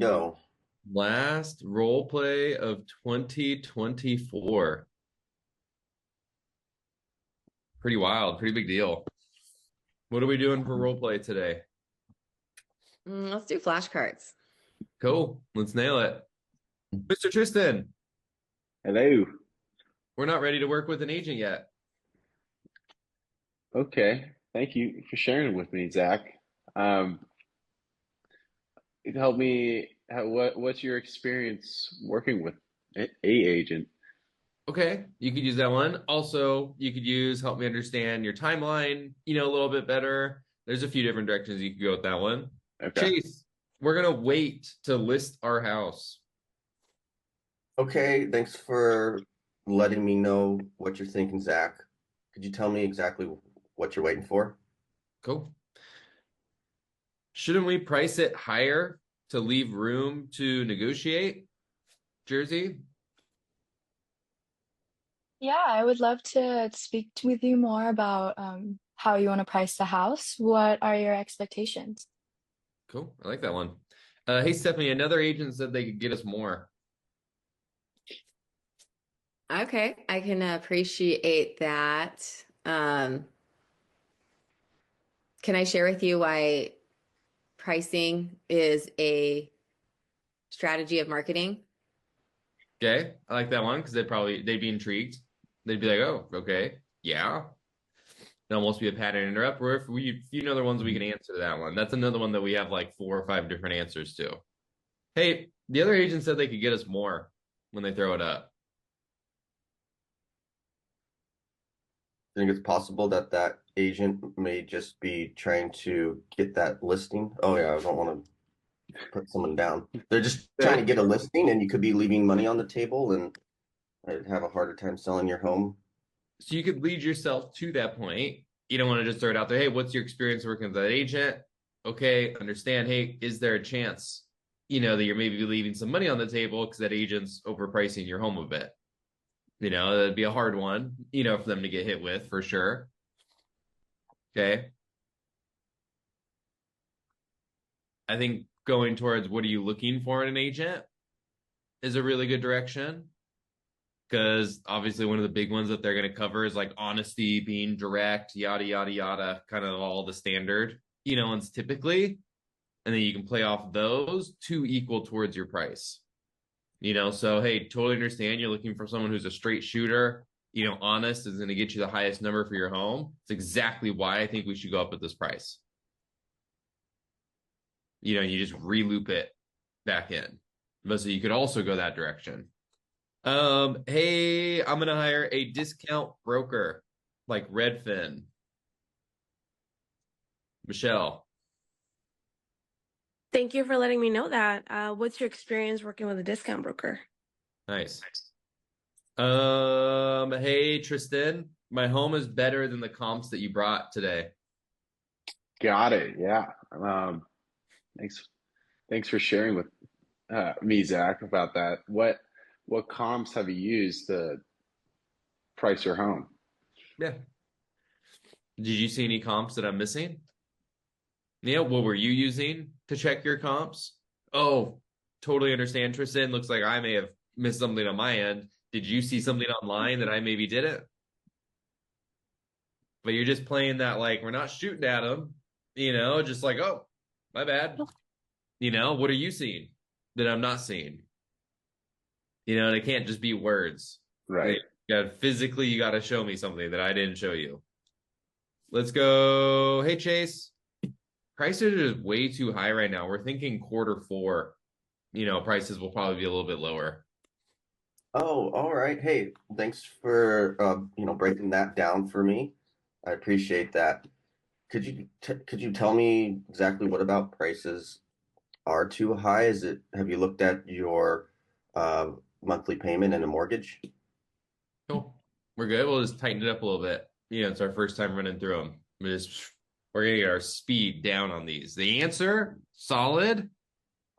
Yo, Last role play of 2024. Pretty wild, pretty big deal. What are we doing for role play today? Let's do flashcards. Cool, let's nail it. Mr. Tristan, Hello. we're not ready to work with an agent yet. Okay. Thank you for sharing it with me, Zach. Um, Help me. What's your experience working with a agent? Okay, you could use that one. Also, you could use help me understand your timeline, a little bit better. There's a few different directions you could go with that one. Okay. Chase, we're gonna wait to list our house. okay, thanks for letting me know what you're thinking, Zach. Could you tell me exactly what you're waiting for? Cool. Shouldn't we price it higher to leave room to negotiate, Jersey? Yeah, I would love to speak with you more about how you want to price the house. What are your expectations? Cool. I like that one. Hey, Stephanie, another agent said they could get us more. Okay, I can appreciate that. Can I share with you why pricing is a strategy of marketing? Okay. I like that one because they'd be intrigued. They'd be like, oh, okay. Yeah. It'd almost be a pattern interrupt. Or if we few other ones we can answer to that one. That's another one that we have like 4 or 5 different answers to. Hey, the other agent said they could get us more when they throw it up. I think it's possible that that agent may just be trying to get that listing. Oh yeah, I don't want to put someone down. They're just trying to Okay. get a listing, and you could be leaving money on the table, and I'd have a harder time selling your home. So you could lead yourself to that point. You don't want to just throw it out there. Hey, what's your experience working with that agent? Okay, understand. Hey, is there a chance, that you're maybe leaving some money on the table because that agent's overpricing your home a bit? That'd be a hard one, for them to get hit with for sure. Okay. I think going towards what are you looking for in an agent is a really good direction. Because obviously one of the big ones that they're going to cover is like honesty, being direct, yada yada yada, kind of all the standard, ones typically, and then you can play off those to equal towards your price. So hey, totally understand you're looking for someone who's a straight shooter, honest is going to get you the highest number for your home. It's exactly why I think we should go up at this price. You just reloop it back in. But so you could also go that direction. Hey, I'm gonna hire a discount broker like Redfin. Michelle. Thank you for letting me know that. What's your experience working with a discount broker? Nice. Hey, Tristan. My home is better than the comps that you brought today. Got it. Yeah. Thanks. Thanks for sharing with me, Zach, about that. What comps have you used to price your home? Yeah. Did you see any comps that I'm missing? Yeah, what were you using to check your comps? Oh, totally understand, Tristan. Looks like I may have missed something on my end. Did you see something online that I maybe didn't? But you're just playing that like we're not shooting at them, just like, oh, my bad. What are you seeing that I'm not seeing? And it can't just be words. Right. You got to show me something that I didn't show you. Let's go. Hey, Chase. Prices are just way too high right now. We're thinking quarter 4. Prices will probably be a little bit lower. Oh, all right. Hey, thanks for breaking that down for me. I appreciate that. Could you tell me exactly what about prices are too high? Have you looked at your monthly payment and a mortgage? Cool. We're good. We'll just tighten it up a little bit. It's our first time running through them. We're gonna get our speed down on these. The answer, solid.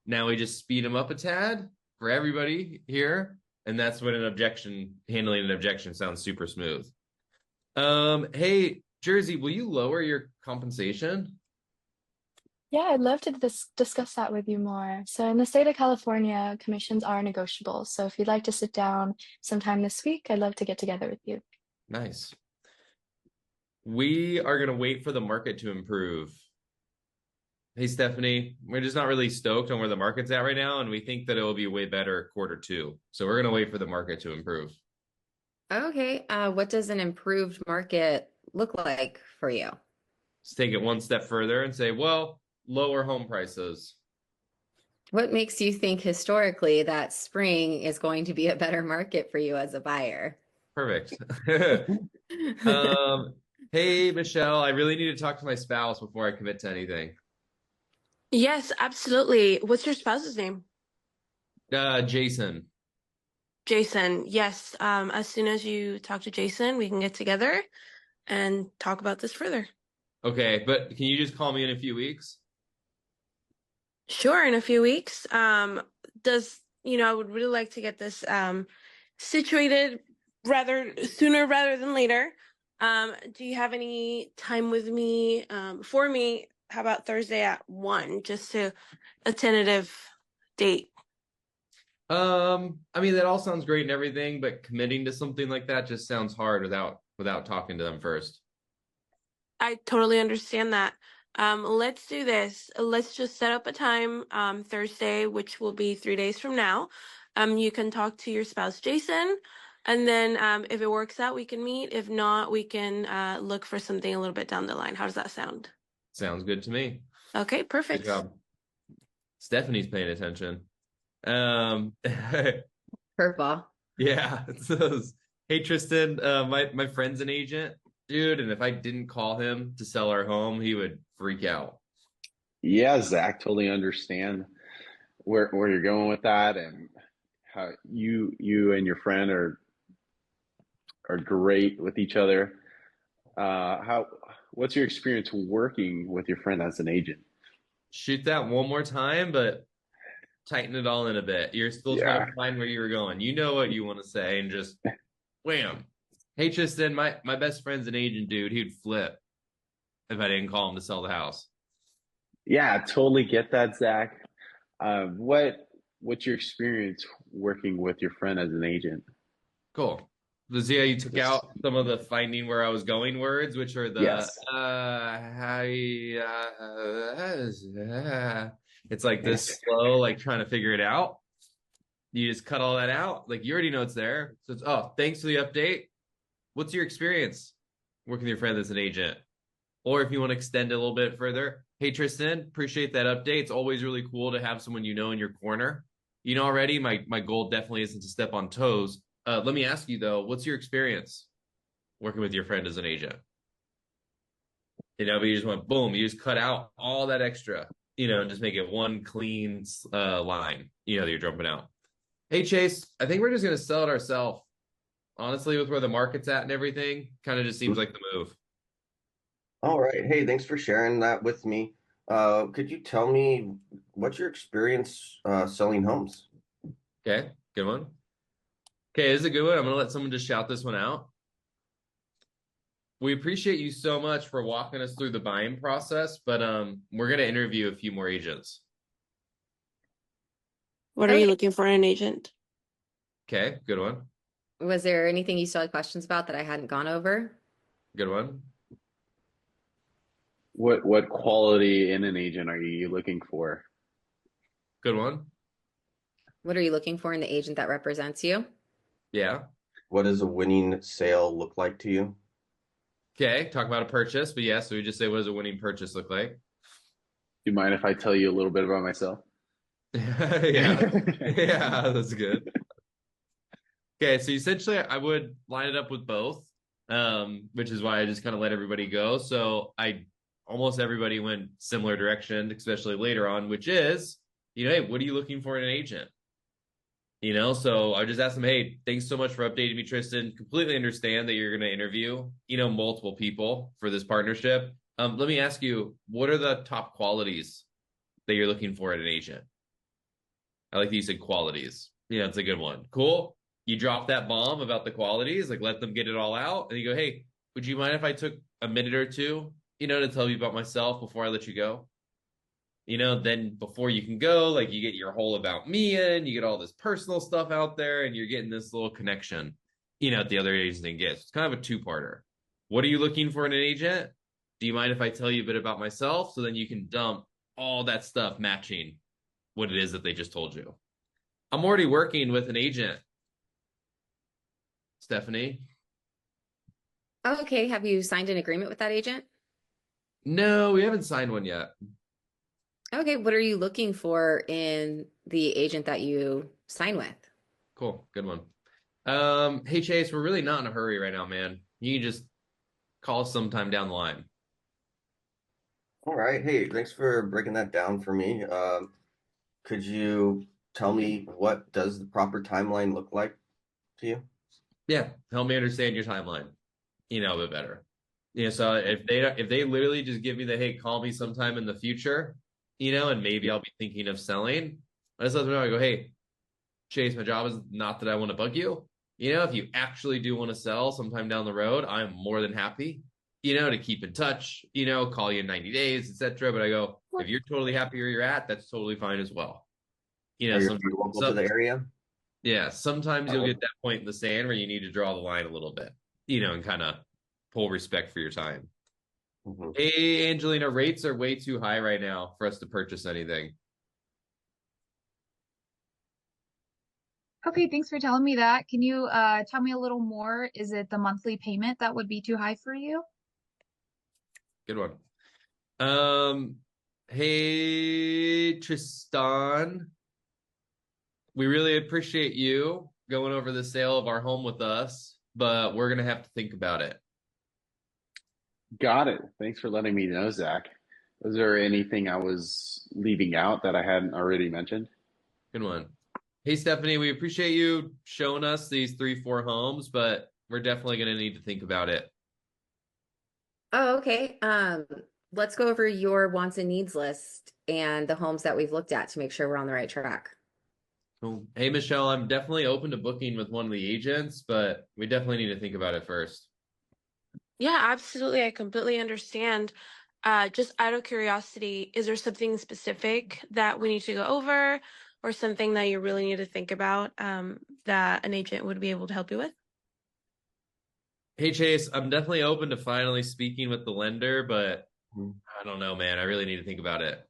Now we just speed them up a tad for everybody here. And that's when handling an objection sounds super smooth. Hey, Jersey, will you lower your compensation? Yeah, I'd love to discuss that with you more. So, in the state of California, commissions are negotiable. So, if you'd like to sit down sometime this week, I'd love to get together with you. Nice. We are going to wait for the market to improve. Hey, Stephanie, we're just not really stoked on where the market's at right now, and we think that it will be way better Q2. So we're going to wait for the market to improve. Okay. What does an improved market look like for you? Let's take it one step further and say, well, lower home prices. What makes you think historically that spring is going to be a better market for you as a buyer? Perfect. Hey, Michelle, I really need to talk to my spouse before I commit to anything. Yes, absolutely. What's your spouse's name? Jason. Jason. Yes. As soon as you talk to Jason, we can get together and talk about this further. Okay, but can you just call me in a few weeks? Sure, in a few weeks. I would really like to get this situated sooner rather than later. Do you have any time with me for me? How about Thursday at 1, just to a tentative date? I mean, that all sounds great and everything, but committing to something like that just sounds hard without talking to them first. I totally understand that. Let's do this. Let's just set up a time Thursday, which will be 3 days from now. You can talk to your spouse, Jason, and then if it works out, we can meet. If not, we can look for something a little bit down the line. How does that sound? Sounds good to me. Okay, Good perfect. job. Stephanie's paying attention. Curveball. Yeah. Hey, Tristan, my friend's an agent, dude, and if I didn't call him to sell our home, he would freak out. Yeah, Zach, totally understand where you're going with that, and how you and your friend are great with each other. What's your experience working with your friend as an agent? Shoot that one more time, but tighten it all in a bit. You're still trying Yeah. to find where you were going. You know what you want to say, and just wham. Hey, Tristan, my best friend's an agent, dude. He'd flip if I didn't call him to sell the house. Yeah, totally get that, Zach. What's your experience working with your friend as an agent? Cool. The see how you took Just out some of the finding where I was going words, which are the yes. it's like this slow, like trying to figure it out. You just cut all that out. Like you already know it's there. So it's thanks for the update. What's your experience working with your friend as an agent? Or if you want to extend it a little bit further, hey Tristan, appreciate that update. It's always really cool to have someone you know in your corner. You know already, my goal definitely isn't to step on toes. Let me ask you though, what's your experience working with your friend as an agent? But you just went boom, you just cut out all that extra, and just make it one clean line, that you're jumping out. Hey Chase, I think we're just gonna sell it ourselves. Honestly, with where the market's at and everything, kind of just seems like the move. All right. Hey, thanks for sharing that with me. Could you tell me what's your experience selling homes? Okay, good one. Okay, this is a good one. I'm gonna let someone just shout this one out. We appreciate you so much for walking us through the buying process, but we're gonna interview a few more agents. What are you looking for in an agent? Okay, good one. Was there anything you still had questions about that I hadn't gone over? Good one. What quality in an agent are you looking for? Good one. What are you looking for in the agent that represents you? Yeah. What does a winning sale look like to you? Okay, talk about a purchase, but yeah, so we just say, what does a winning purchase look like? Do you mind if I tell you a little bit about myself? Yeah, yeah, that's good. Okay, so essentially I would line it up with both, which is why I just kind of let everybody go. So almost everybody went similar direction, especially later on, which is, hey, what are you looking for in an agent? So I just asked them, hey, thanks so much for updating me, Tristan. Completely understand that you're going to interview, multiple people for this partnership. Let me ask you, what are the top qualities that you're looking for in an agent? I like that you said qualities. It's a good one. Cool. You drop that bomb about the qualities, like let them get it all out. And you go, hey, would you mind if I took a minute or two, to tell you about myself before I let you go? Then before you can go, like you get your whole about me in, you get all this personal stuff out there, and you're getting this little connection, that the other agent didn't get. It's kind of a two-parter. What are you looking for in an agent? Do you mind if I tell you a bit about myself so then you can dump all that stuff matching what it is that they just told you? I'm already working with an agent, Stephanie. Oh, okay. Have you signed an agreement with that agent? No, we haven't signed one yet. Okay. What are you looking for in the agent that you sign with? Cool. Good one. Hey Chase, we're really not in a hurry right now, man. You can just call us sometime down the line. All right. Hey, thanks for breaking that down for me. Could you tell me what does the proper timeline look like to you? Yeah, help me understand your timeline, a bit better. So if they literally just give me the, hey, call me sometime in the future, and maybe I'll be thinking of selling. I just let them know. I go, hey, Chase, my job is not that I want to bug you. If you actually do want to sell sometime down the road, I'm more than happy, to keep in touch, call you in 90 days, etc. But I go, if you're totally happy where you're at, that's totally fine as well. Are you local to the area? Yeah, sometimes you'll get that point in the sand where you need to draw the line a little bit, and kind of pull respect for your time. Mm-hmm. Hey, Angelina, rates are way too high right now for us to purchase anything. Okay, thanks for telling me that. Can you tell me a little more? Is it the monthly payment that would be too high for you? Good one. Hey, Tristan. We really appreciate you going over the sale of our home with us, but we're going to have to think about it. Got it. Thanks for letting me know, Zach. Was there anything I was leaving out that I hadn't already mentioned? Good one. Hey, Stephanie, we appreciate you showing us these 3-4 homes, but we're definitely going to need to think about it. Oh, okay. Let's go over your wants and needs list and the homes that we've looked at to make sure we're on the right track. Cool. Hey, Michelle, I'm definitely open to booking with one of the agents, but we definitely need to think about it first. Yeah, absolutely. I completely understand. Just out of curiosity, is there something specific that we need to go over or something that you really need to think about that an agent would be able to help you with? Hey, Chase, I'm definitely open to finally speaking with the lender, but I don't know, man. I really need to think about it.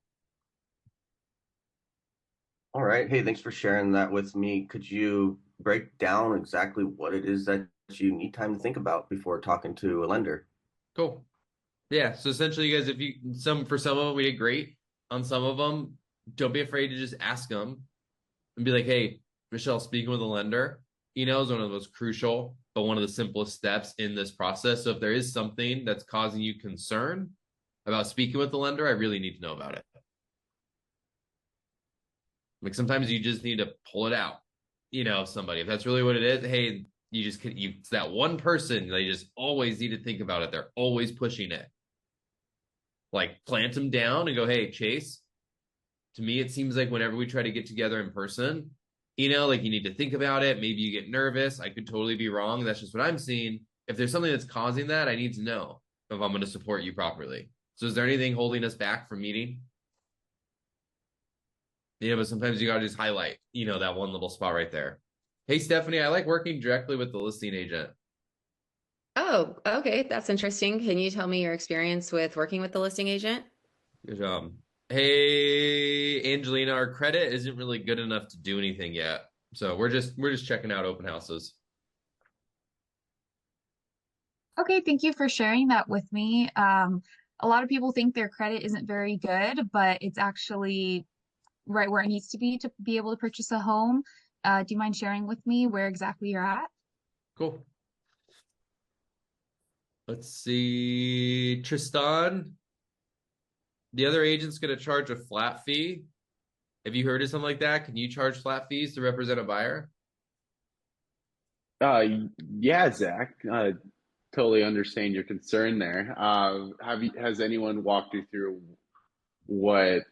All right. Hey, thanks for sharing that with me. Could you break down exactly what it is that you need time to think about before talking to a lender? Cool. Yeah. So essentially, you guys, for some of them, we did great. On some of them, don't be afraid to just ask them and be like, hey, Michelle, speaking with a lender, is one of the most crucial, but one of the simplest steps in this process. So if there is something that's causing you concern about speaking with the lender, I really need to know about it. Like sometimes you just need to pull it out, somebody. If that's really what it is, hey, it's that one person, they just always need to think about it. They're always pushing it. Like plant them down and go, hey, Chase, to me, it seems like whenever we try to get together in person, like you need to think about it. Maybe you get nervous. I could totally be wrong. That's just what I'm seeing. If there's something that's causing that, I need to know if I'm going to support you properly. So is there anything holding us back from meeting? But sometimes you got to just highlight, that one little spot right there. Hey, Stephanie, I like working directly with the listing agent. Oh, okay. That's interesting. Can you tell me your experience with working with the listing agent? Good job. Hey, Angelina, our credit isn't really good enough to do anything yet. So we're just checking out open houses. Okay, thank you for sharing that with me. A lot of people think their credit isn't very good, but it's actually right where it needs to be able to purchase a home. Do you mind sharing with me where exactly you're at? Cool. Let's see. Tristan, the other agent's going to charge a flat fee. Have you heard of something like that? Can you charge flat fees to represent a buyer? Yeah, Zach. Totally understand your concern there. Has anyone walked you through what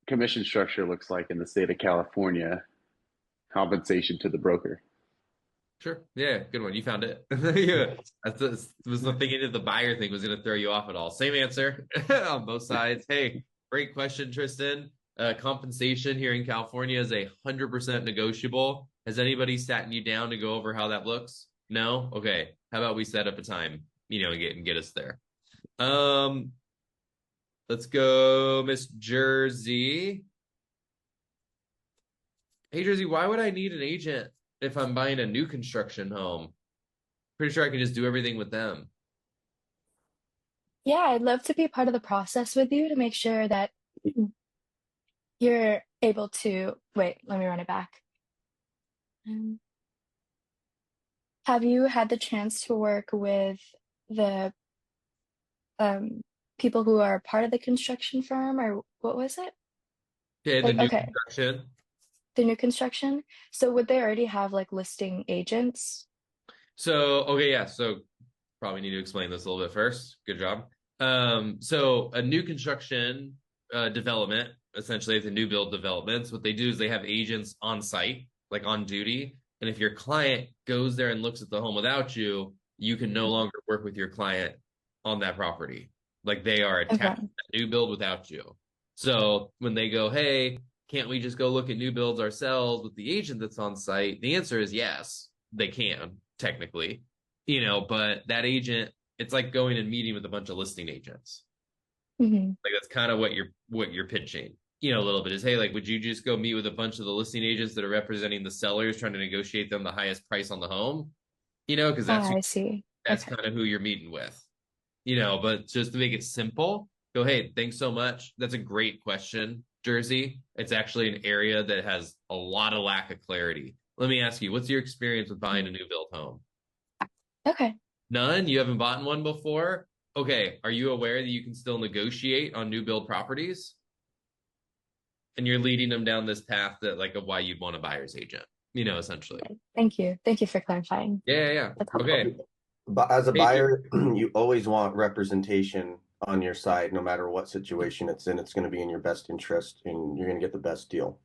commission structure looks like in the state of California, compensation to the broker? Sure. Yeah, good one. You found it. Yeah. I was thinking if the buyer thing was going to throw you off at all. Same answer on both sides. Hey, Great question, Tristan. Compensation here in California is 100% negotiable. Has anybody sat you down to go over how that looks? No? Okay. How about we set up a time, and get us there. Let's go, Miss Jersey. Hey, Jersey, why would I need an agent if I'm buying a new construction home? Pretty sure I can just do everything with them. Yeah, I'd love to be part of the process with you to make sure that you're able to. Wait, let me run it back. Have you had the chance to work with the people who are part of the construction firm, or what was it? Okay, the Like, new okay, construction. the new construction. So would they already have like listing agents? So, okay, yeah. So probably need to explain this a little bit first. Good job. So a new construction development, essentially it's a new build developments. What they do is they have agents on site, like on duty. And if your client goes there and looks at the home without you, you can no longer work with your client on that property. Like they are Okay. attached to that new build without you. So when they go, hey, can't we just go look at new builds ourselves with the agent that's on site? The answer is yes, they can, technically. But that agent, it's like going and meeting with a bunch of listing agents. hmm Like that's kind of what you're pitching, a little bit is, hey, like, would you just go meet with a bunch of the listing agents that are representing the sellers, trying to negotiate them the highest price on the home? Because Ah, I see. that's Okay. kind of who you're meeting with. But just to make it simple, go, hey, thanks so much. That's a great question, Jersey. It's actually an area that has a lot of lack of clarity. Let me ask you, what's your experience with buying a new built home? Okay. None? You haven't bought one before? Okay. Are you aware that you can still negotiate on new build properties? And you're leading them down this path of why you'd want a buyer's agent, essentially. Thank you. Thank you for clarifying. Yeah. That's helpful. Okay. But as a Hey, buyer, you always want representation on your side, no matter what situation it's in. It's going to be in your best interest, and you're going to get the best deal,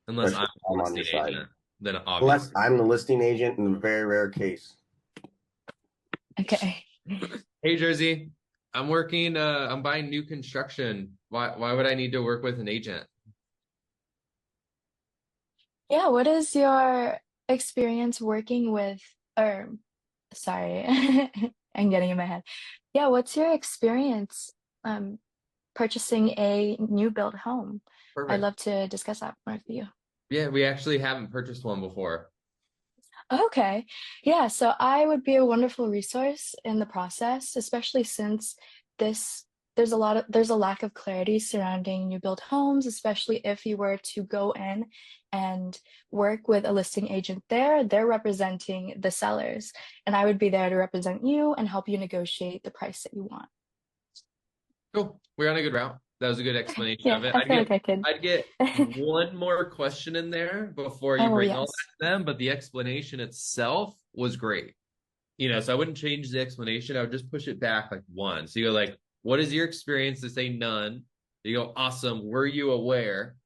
unless especially I'm if I'm a on your listing side. agent, then Unless obviously. I'm the listing agent in a very rare case. Okay. Hey, Jersey, I'm buying new construction. Why would I need to work with an agent? Yeah, what is your experience working with, or sorry, I'm getting in my head. Yeah, what's your experience um purchasing a new build home? I'd Perfect. love to discuss that more with you. Yeah, we actually haven't purchased one before. Okay. Yeah, so I would be a wonderful resource in the process, especially since this there's a lack of clarity surrounding new build homes, especially if you were to go in and work with a listing agent there, they're representing the sellers, and I would be there to represent you and help you negotiate the price that you want. Cool. We're on a good route. That was a good Okay. explanation Yeah, of it. I feel like I could. I'd get one more question in there before you Oh, bring all yes. that to them, but the explanation itself was great. So I wouldn't change the explanation. I would just push it back like one. So you go like, what is your experience? They say none. You go, awesome. Were you aware,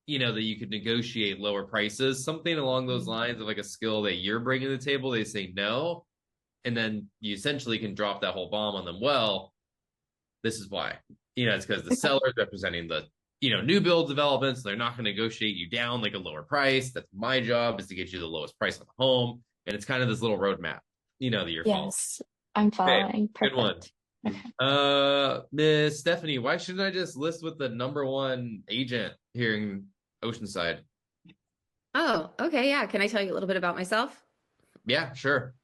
that you could negotiate lower prices? Something along those lines of like a skill that you're bringing to the table. They say no. And then you essentially can drop that whole bomb on them. Well, this is why. It's because the Okay. seller's representing the, new build developments. They're not going to negotiate you down like a lower price. That's my job, is to get you the lowest price on the home. And it's kind of this little roadmap, that you're following. Yes, I'm Okay, following. good one. Perfect. Okay. Miss Stephanie, why shouldn't I just list with the #1 agent here in Oceanside? Oh, okay. Yeah. Can I tell you a little bit about myself? Yeah, sure.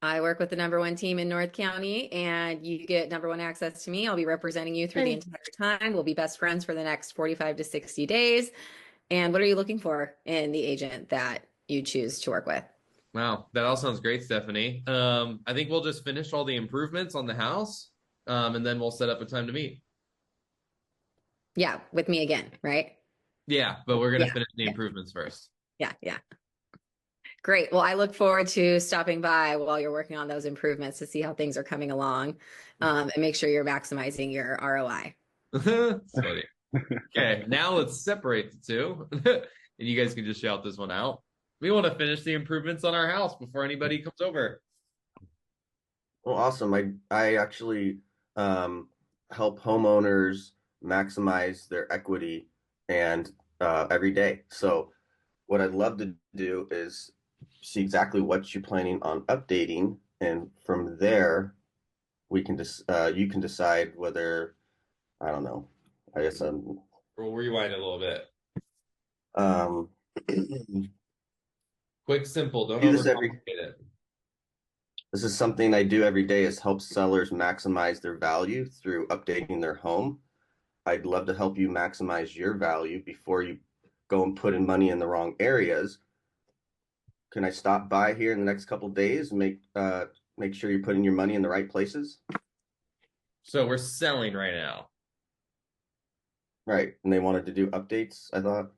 I work with the #1 team in North County, and you get #1 access to me. I'll be representing you through the Hey. entire time. We'll be best friends for the next 45 to 60 days. And what are you looking for in the agent that you choose to work with? Wow, that all sounds great, Stephanie. I think we'll just finish all the improvements on the house, and then we'll set up a time to meet. Yeah, with me again, right? Yeah, but we're gonna Yeah, finish the yeah. improvements first. Yeah. Great. Well, I look forward to stopping by while you're working on those improvements to see how things are coming along, and make sure you're maximizing your ROI. It's funny. Okay, now let's separate the two, and you guys can just shout this one out. We want to finish the improvements on our house before anybody comes over. Well, awesome. I actually help homeowners maximize their equity and every day. So what I'd love to do is see exactly what you're planning on updating, and from there we can just you can decide whether, I don't know. I guess We'll rewind a little bit. um Quick, simple. Don't do this overcomplicate it. this is something I do every day, is help sellers maximize their value through updating their home. I'd love to help you maximize your value before you go and put in money in the wrong areas. Can I stop by here in the next couple of days and make sure you're putting your money in the right places? So we're selling right now. Right. And they wanted to do updates, I thought.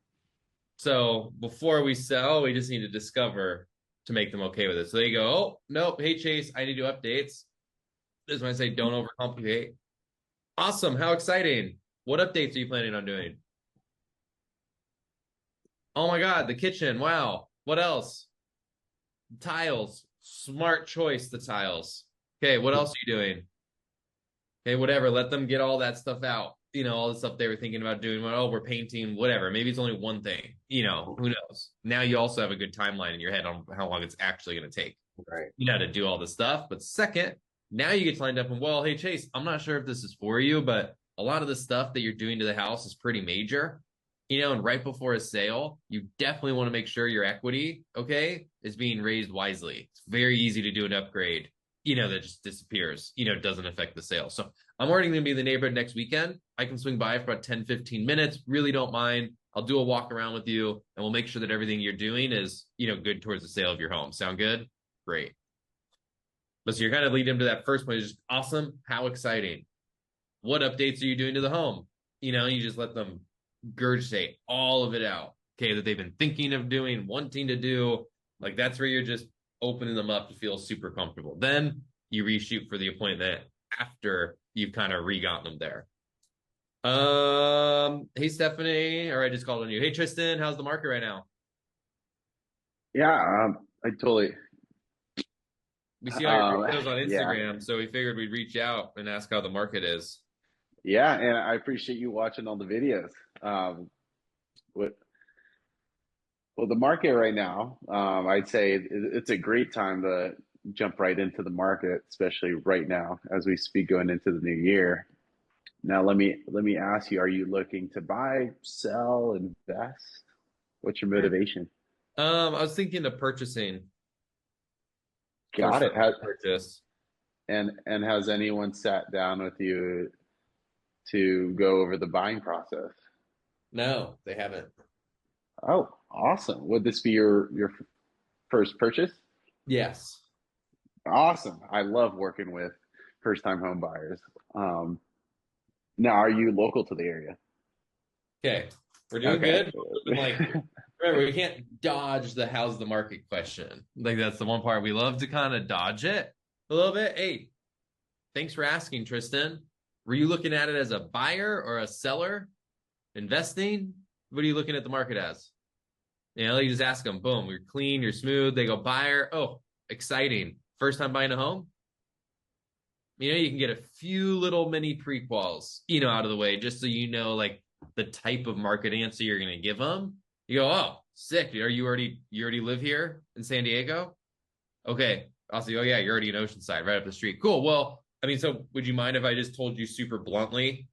So before we sell, we just need to discover to make them okay with it. So they go, oh, nope. Hey, Chase, I need to do updates. This is when I say don't overcomplicate. Awesome. How exciting. What updates are you planning on doing? Oh my God, the kitchen. Wow. What else? Tiles. Smart choice, the tiles. Okay, what else are you doing? Okay, whatever. Let them get all that stuff out. All the stuff they were thinking about doing. Well, oh, we're painting, whatever. Maybe it's only one thing. Who knows? Now you also have a good timeline in your head on how long it's actually going to take. Right. To do all this stuff. But second, now you get lined up and, well, hey, Chase, I'm not sure if this is for you, but a lot of the stuff that you're doing to the house is pretty major. And right before a sale, you definitely want to make sure your equity, okay, is being raised wisely. It's very easy to do an upgrade, that just disappears, doesn't affect the sale. So I'm already going to be in the neighborhood next weekend. I can swing by for about 10, 15 minutes. Really don't mind. I'll do a walk around with you, and we'll make sure that everything you're doing is, good towards the sale of your home. Sound good? Great. But so you're kind of leading them to that first point. Is just awesome. How exciting. What updates are you doing to the home? You just let them regurgitate all of it out, okay, that they've been thinking of doing, wanting to do. Like, that's where you're just opening them up to feel super comfortable. Then you reshoot for the appointment after you've kind of re-gotten them there. Hey, Stephanie, or I just called on you. Hey, Tristan, how's the market right now? Yeah, I totally. We see all your videos on Yeah. Instagram, so we figured we'd reach out and ask how the market is. Yeah, and I appreciate you watching all the videos. Well, the market right now, I'd say it's a great time to jump right into the market, especially right now as we speak going into the new year. Now, let me ask you: are you looking to buy, sell, invest? What's your motivation? I was thinking of purchasing. Got it. Purchase. And has anyone sat down with you to go over the buying process? No, they haven't. Oh, awesome. Would this be your first purchase? Yes. Awesome. I love working with first time home buyers. Now, are you local to the area? Okay. We're doing Okay. good. Remember, we can't dodge the how's the market question. Like, that's the one part we love to kind of dodge it a little bit. Hey, thanks for asking, Tristan. Were you looking at it as a buyer or a seller? Investing? What are you looking at the market as? You just ask them, boom, you're clean, you're smooth. They go buyer. Oh, exciting. First time buying a home? You can get a few little mini prequels, out of the way, just so like the type of market answer you're going to give them. You go, oh, sick. You already live here in San Diego? Okay. Also, oh yeah, you're already in Oceanside, right up the street. Cool. Well, so would you mind if I just told you super bluntly?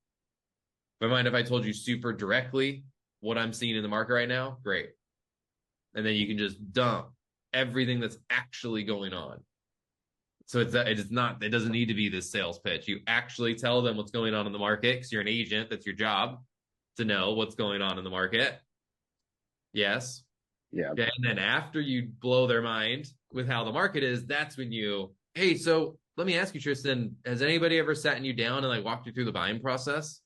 Would I mind if I told you super directly what I'm seeing in the market right now? Great. And then you can just dump everything that's actually going on. So it doesn't need to be this sales pitch. You actually tell them what's going on in the market because you're an agent. That's your job, to know what's going on in the market. Yes. Yeah. Okay. And then after you blow their mind with how the market is, that's when hey, so let me ask you, Tristan, has anybody ever sat you down and walked you through the buying process?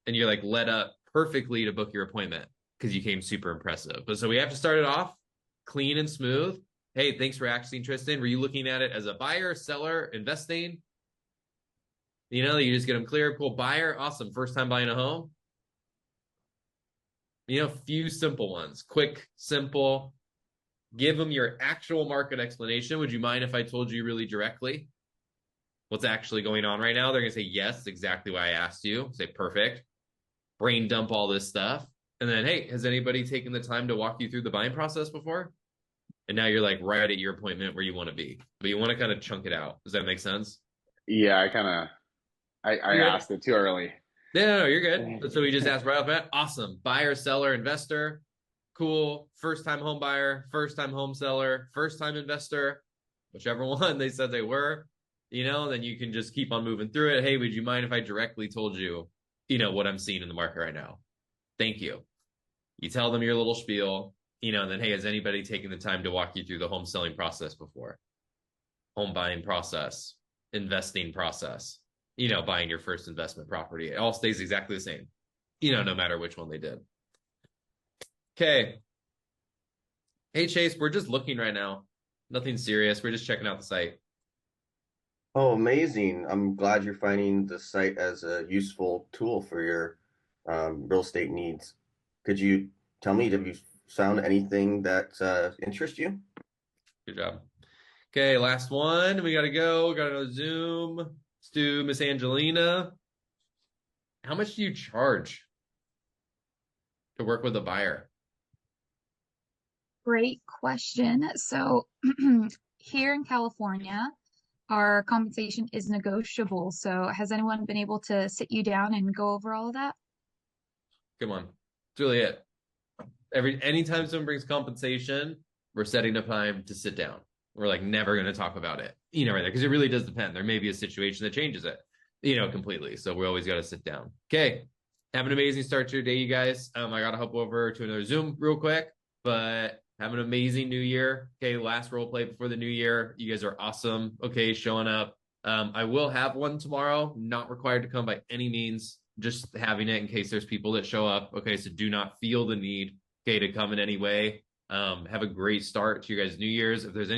And you're led up perfectly to book your appointment because you came super impressive. But so we have to start it off clean and smooth. Hey, thanks for asking, Tristan. Were you looking at it as a buyer, seller, investing? You just get them clear. Cool. Buyer. Awesome. First time buying a home. Few simple ones. Quick, simple. Give them your actual market explanation. Would you mind if I told you really directly? what's actually going on right now. They're going to say, yes, exactly why I asked you. Say, perfect. Brain dump all this stuff. And then, hey, has anybody taken the time to walk you through the buying process before? And now you're like right at your appointment where you want to be, but you want to kind of chunk it out. Does that make sense? Yeah, I asked it too early. No, you're good. So we just asked right off that. Awesome. Buyer, seller, investor. Cool. First time home buyer, first time home seller, first time investor, whichever one they said they were, then you can just keep on moving through it. Hey, would you mind if I directly told you, what I'm seeing in the market right now? Thank you. You tell them your little spiel, and then, hey, has anybody taken the time to walk you through the home selling process before? Home buying process, investing process, buying your first investment property. It all stays exactly the same, no matter which one they did. Okay. Hey, Chase, we're just looking right now. Nothing serious. We're just checking out the site. Oh, amazing. I'm glad you're finding the site as a useful tool for your real estate needs. Could you tell me, have you found anything that interests you? Good job. Okay, last one. We got to go. We got another Zoom. Let's do Miss Angelina. How much do you charge to work with a buyer? Great question. So here in California, our compensation is negotiable. So has anyone been able to sit you down and go over all of that? Come on. It's really it. Anytime someone brings compensation, we're setting up time to sit down. We're like never going to talk about it, right there, because it really does depend. There may be a situation that changes it, completely. So we always got to sit down. Okay. Have an amazing start to your day, you guys. I got to hop over to another Zoom real quick, but have an amazing new year. Okay. Last role play before the new year. You guys are awesome. Okay. Showing up. I will have one tomorrow, not required to come by any means, just having it in case there's people that show up. Okay. So do not feel the need, okay, to come in any way. Have a great start to your guys' New Year's. If there's any